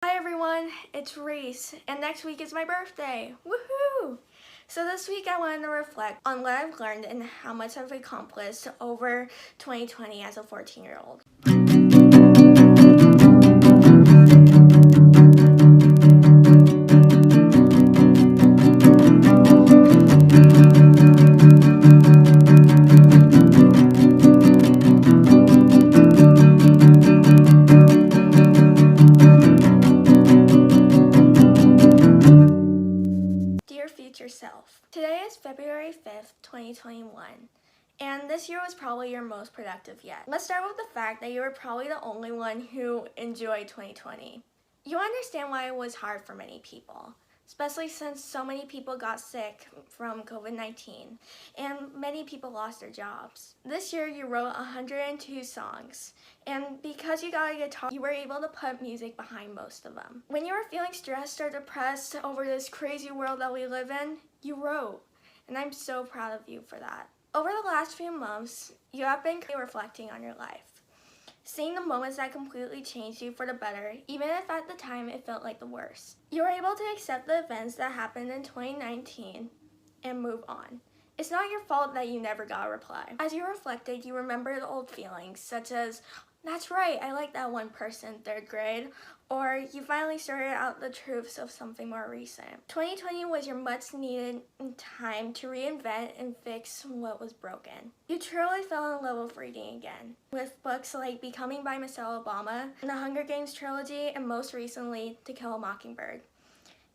Hi everyone, it's Reese, and next week is my birthday. Woohoo! So this week I wanted to reflect on what I've learned and how much I've accomplished over 2020 as a 14-year-old. Dear future self, today is February 5th, 2021. And this year was probably your most productive yet. Let's start with the fact that you were probably the only one who enjoyed 2020. You understand why it was hard for many people, especially since so many people got sick from COVID-19 and many people lost their jobs. This year you wrote 102 songs, and because you got a guitar, you were able to put music behind most of them. When you were feeling stressed or depressed over this crazy world that we live in, you wrote, and I'm so proud of you for that. Over the last few months, you have been reflecting on your life, seeing the moments that completely changed you for the better, even if at the time it felt like the worst. You were able to accept the events that happened in 2019 and move on. It's not your fault that you never got a reply. As you reflected, you remembered old feelings, such as, that's right, I like that one person in 3rd grade, or you finally sorted out the truths of something more recent. 2020 was your much needed time to reinvent and fix what was broken. You truly fell in love with reading again, with books like Becoming by Michelle Obama, the Hunger Games trilogy, and most recently, To Kill a Mockingbird.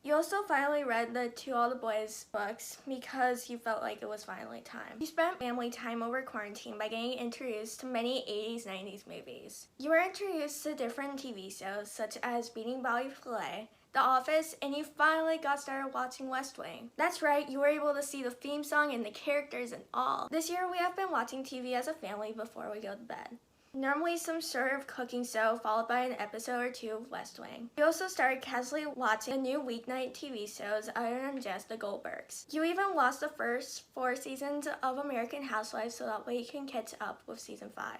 You also finally read the To All the Boys books because you felt like it was finally time. You spent family time over quarantine by getting introduced to many 80s, 90s movies. You were introduced to different TV shows such as Beating Bobby Flay, The Office, and you finally got started watching West Wing. That's right, you were able to see the theme song and the characters and all. This year we have been watching TV as a family before we go to bed. Normally some sort of cooking show followed by an episode or two of West Wing. You also started casually watching the new weeknight TV shows other than just the Goldbergs. You even watched the first 4 seasons of American Housewives so that way you can catch up with season 5.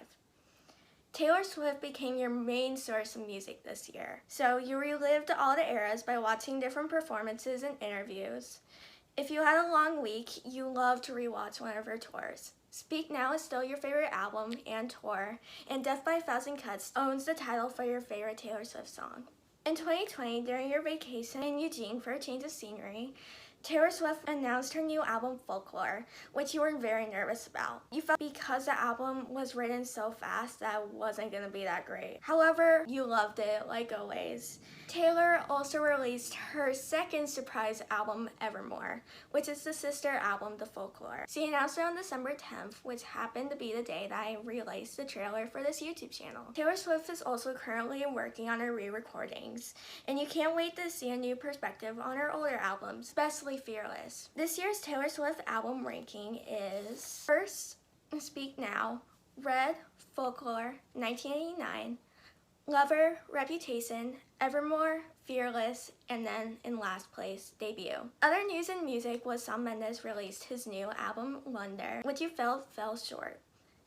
Taylor Swift became your main source of music this year, so you relived all the eras by watching different performances and interviews. If you had a long week, you love to rewatch one of her tours. Speak Now is still your favorite album and tour, and Death by a Thousand Cuts owns the title for your favorite Taylor Swift song. In 2020, during your vacation in Eugene for a change of scenery, Taylor Swift announced her new album Folklore, which you were very nervous about. You felt because the album was written so fast that it wasn't going to be that great. However, you loved it, like always. Taylor also released her second surprise album, Evermore, which is the sister album, The Folklore. She announced it on December 10th, which happened to be the day that I released the trailer for this YouTube channel. Taylor Swift is also currently working on her re-recordings, and you can't wait to see a new perspective on her older albums, especially Fearless. This year's Taylor Swift album ranking is first, Speak Now, Red, Folklore, 1989, Lover, Reputation, Evermore, Fearless, and then in last place, Debut. Other news in music was Shawn Mendes released his new album, Wonder, which you felt fell short.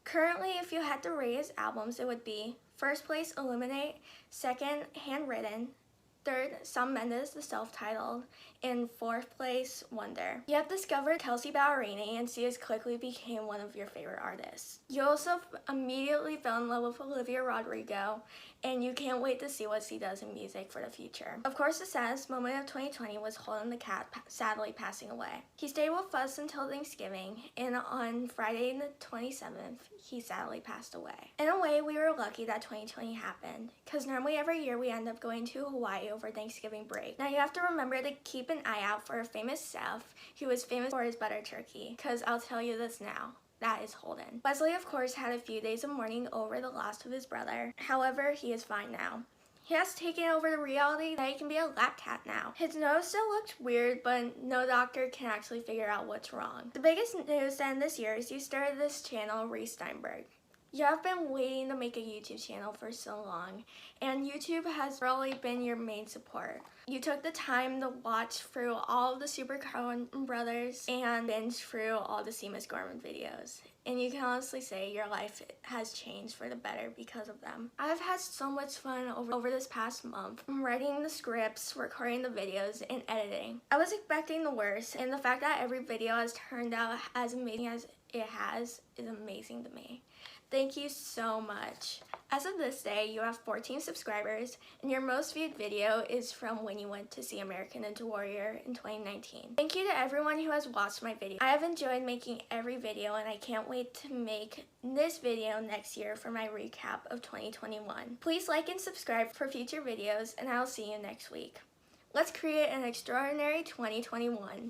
Currently, if you had to rate his albums, it would be first place, Illuminate, second, Handwritten, third, Shawn Mendes, the self-titled, in 4th place, Wonder. You have discovered Kelsea Ballerini, and she has quickly became one of your favorite artists. You also immediately fell in love with Olivia Rodrigo, and you can't wait to see what she does in music for the future. Of course, the saddest moment of 2020 was Holden the Cat sadly passing away. He stayed with us until Thanksgiving, and on Friday the 27th, he sadly passed away. In a way, we were lucky that 2020 happened, because normally every year we end up going to Hawaii over Thanksgiving break. Now you have to remember to keep an eye out for a famous chef who is famous for his butter turkey, because I'll tell you this now. That is Holden. Wesley, of course, had a few days of mourning over the loss of his brother. However, he is fine now. He has taken over the reality that he can be a lap cat now. His nose still looks weird, but no doctor can actually figure out what's wrong. The biggest news then this year is you started this channel, Reese Steinberg. You have been waiting to make a YouTube channel for so long, and YouTube has really been your main support. You took the time to watch through all of the Super Coen Brothers and binge through all the Seamus Gorman videos. And you can honestly say your life has changed for the better because of them. I've had so much fun over this past month, writing the scripts, recording the videos, and editing. I was expecting the worst, and the fact that every video has turned out as amazing as it has is amazing to me. Thank you so much. As of this day, you have 14 subscribers, and your most viewed video is from when you went to see American Ninja Warrior in 2019. Thank you to everyone who has watched my video. I have enjoyed making every video, and I can't wait to make this video next year for my recap of 2021. Please like and subscribe for future videos, and I'll see you next week. Let's create an extraordinary 2021.